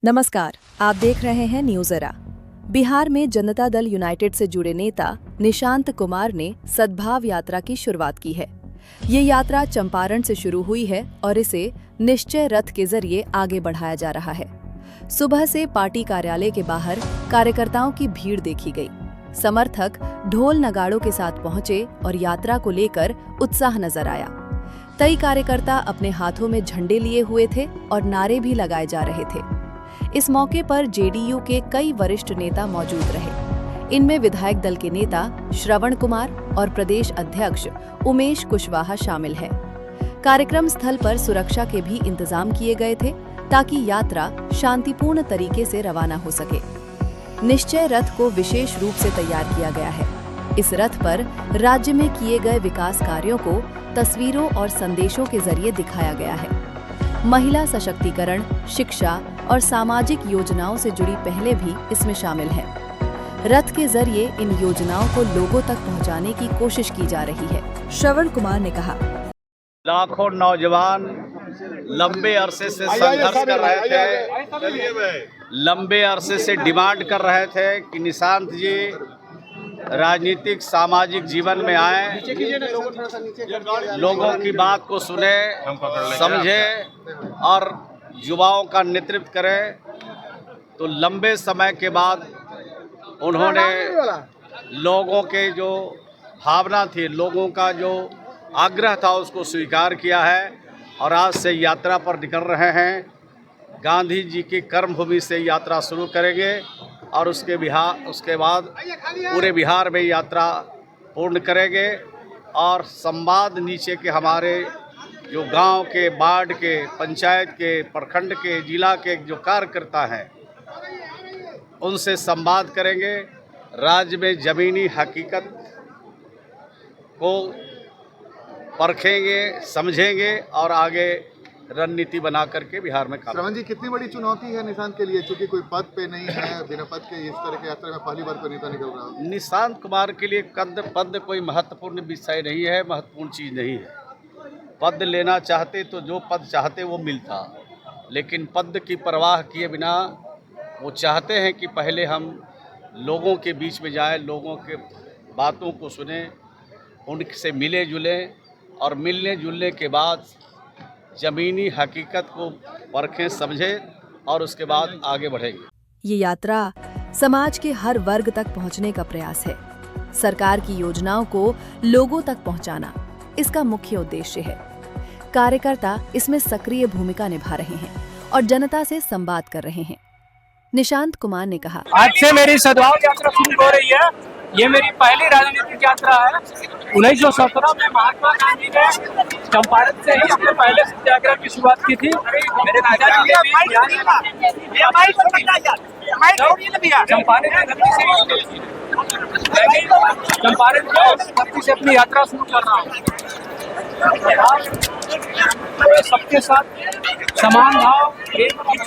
नमस्कार, आप देख रहे हैं न्यूज एरा। बिहार में जनता दल यूनाइटेड से जुड़े नेता निशांत कुमार ने सद्भाव यात्रा की शुरुआत की है। ये यात्रा चंपारण से शुरू हुई है और इसे निश्चय रथ के जरिए आगे बढ़ाया जा रहा है। सुबह से पार्टी कार्यालय के बाहर कार्यकर्ताओं की भीड़ देखी गई। समर्थक ढोल नगाड़ों के साथ पहुंचे और यात्रा को लेकर उत्साह नजर आया। कई कार्यकर्ता अपने हाथों में झंडे लिए हुए थे और नारे भी लगाए जा रहे थे। इस मौके पर जेडीयू के कई वरिष्ठ नेता मौजूद रहे। इनमें विधायक दल के नेता श्रवण कुमार और प्रदेश अध्यक्ष उमेश कुशवाहा शामिल है। कार्यक्रम स्थल पर सुरक्षा के भी इंतजाम किए गए थे ताकि यात्रा शांतिपूर्ण तरीके से रवाना हो सके। निश्चय रथ को विशेष रूप से तैयार किया गया है। इस रथ पर राज्य में किए गए विकास कार्यों को तस्वीरों और संदेशों के जरिए दिखाया गया है। महिला सशक्तिकरण, शिक्षा और सामाजिक योजनाओं से जुड़ी पहले भी इसमें शामिल हैं। रथ के जरिए इन योजनाओं को लोगों तक पहुंचाने की कोशिश की जा रही है। श्रवण कुमार ने कहा, लाखों नौजवान लंबे अरसे से संघर्ष कर रहे थे, लंबे अरसे से डिमांड कर रहे थे कि निशांत जी राजनीतिक सामाजिक जीवन में आए, लोगों की बात को सुने, समझे और युवाओं का नेतृत्व करें। तो लंबे समय के बाद उन्होंने लोगों के जो भावना थी, लोगों का जो आग्रह था, उसको स्वीकार किया है और आज से यात्रा पर निकल रहे हैं। गांधी जी की कर्मभूमि से यात्रा शुरू करेंगे और उसके बाद पूरे बिहार में यात्रा पूर्ण करेंगे और संवाद नीचे के हमारे जो गांव के, वार्ड के, पंचायत के, प्रखंड के, जिला के जो कार्यकर्ता हैं उनसे संवाद करेंगे। राज्य में ज़मीनी हकीकत को परखेंगे, समझेंगे और आगे रणनीति बना करके बिहार में काम। श्रवण जी, कितनी बड़ी चुनौती है निशांत के लिए, क्योंकि कोई पद पे नहीं है, बिना पद के इस तरह की यात्रा में पहली बार कोई नेता निकल रहा है। निशांत कुमार के लिए पद कोई महत्वपूर्ण विषय नहीं है, महत्वपूर्ण चीज़ नहीं है। पद लेना चाहते तो जो पद चाहते वो मिलता, लेकिन पद की परवाह किए बिना वो चाहते हैं कि पहले हम लोगों के बीच में जाएं, लोगों के बातों को सुने, उनसे मिले जुलें और मिलने जुलने के बाद ज़मीनी हकीकत को परखें, समझें और उसके बाद आगे बढ़ेंगे। ये यात्रा समाज के हर वर्ग तक पहुंचने का प्रयास है। सरकार की योजनाओं को लोगों तक पहुंचाना इसका मुख्य उद्देश्य है। कार्यकर्ता इसमें सक्रिय भूमिका निभा रहे हैं और जनता से संवाद कर रहे हैं। निशांत कुमार ने कहा, आज से मेरी सद्भाव यात्रा शुरू हो रही है। ये मेरी पहली राजनीतिक यात्रा है। 1917 में महात्मा गांधी ने चंपारण से ही अपने पहले सत्याग्रह की शुरुआत की थी। मेरे पिताजी ने चंपारण से अपनी यात्रा शुरू कर रहा हूँ। सबके साथ समान भाव, प्रेम की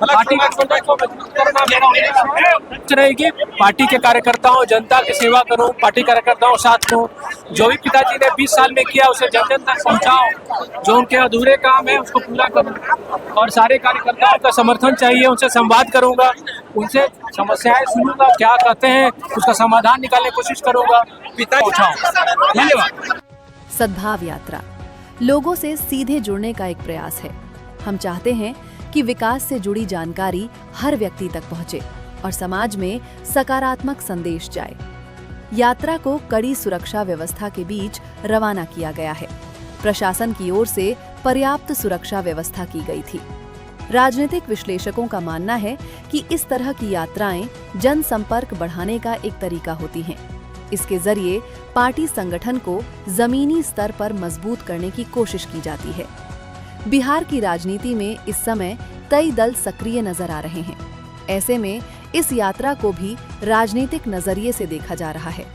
पार्टी को मजबूत करना मेरा उद्देश्य रहेगी। पार्टी के कार्यकर्ताओं, जनता की सेवा करूं, पार्टी कार्यकर्ताओं साथ हूं। जो भी पिताजी ने 20 साल में किया उसे जन जन तक पहुंचाऊं। जो उनके अधूरे काम है उसको पूरा करूं और सारे कार्यकर्ताओं का समर्थन चाहिए, उनसे संवाद करूंगा, उनसे समस्याएं सुनूंगा, क्या कहते हैं उसका समाधान निकालने की कोशिश करूंगा, पिता पहुंचाऊं। धन्यवाद। सद्भाव यात्रा लोगों से सीधे जुड़ने का एक प्रयास है। हम चाहते हैं कि विकास से जुड़ी जानकारी हर व्यक्ति तक पहुंचे और समाज में सकारात्मक संदेश जाए। यात्रा को कड़ी सुरक्षा व्यवस्था के बीच रवाना किया गया है। प्रशासन की ओर से पर्याप्त सुरक्षा व्यवस्था की गई थी। राजनीतिक विश्लेषकों का मानना है कि इस तरह की यात्राएं जनसंपर्क बढ़ाने का एक तरीका होती हैं। इसके जरिए पार्टी संगठन को जमीनी स्तर पर मजबूत करने की कोशिश की जाती है। बिहार की राजनीति में इस समय कई दल सक्रिय नजर आ रहे हैं। ऐसे में इस यात्रा को भी राजनीतिक नजरिए से देखा जा रहा है।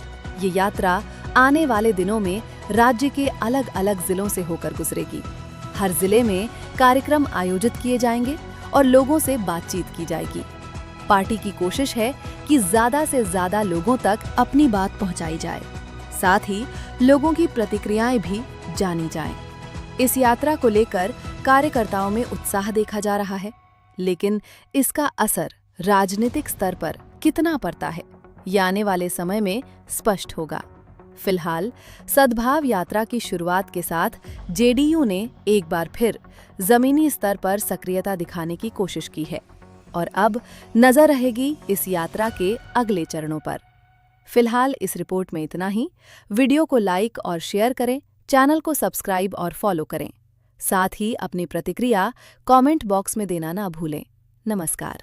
ये यात्रा आने वाले दिनों में राज्य के अलग अलग जिलों से होकर गुजरेगी। हर जिले में कार्यक्रम आयोजित किए जाएंगे और लोगों से बातचीत की जाएगी। पार्टी की कोशिश है कि ज्यादा से ज्यादा लोगों तक अपनी बात पहुंचाई जाए। साथ ही लोगों की प्रतिक्रियाएं भी जानी जाएं। इस यात्रा को लेकर कार्यकर्ताओं में उत्साह देखा जा रहा है, लेकिन इसका असर राजनीतिक स्तर पर कितना पड़ता है, ये आने वाले समय में स्पष्ट होगा। फिलहाल सद्भाव यात्रा की शुरुआत के साथ जेडीयू ने एक बार फिर जमीनी स्तर पर सक्रियता दिखाने की कोशिश की है और अब नजर रहेगी इस यात्रा के अगले चरणों पर। फिलहाल इस रिपोर्ट में इतना ही। वीडियो को लाइक और शेयर करें, चैनल को सब्सक्राइब और फॉलो करें। साथ ही अपनी प्रतिक्रिया कमेंट बॉक्स में देना ना भूलें। नमस्कार।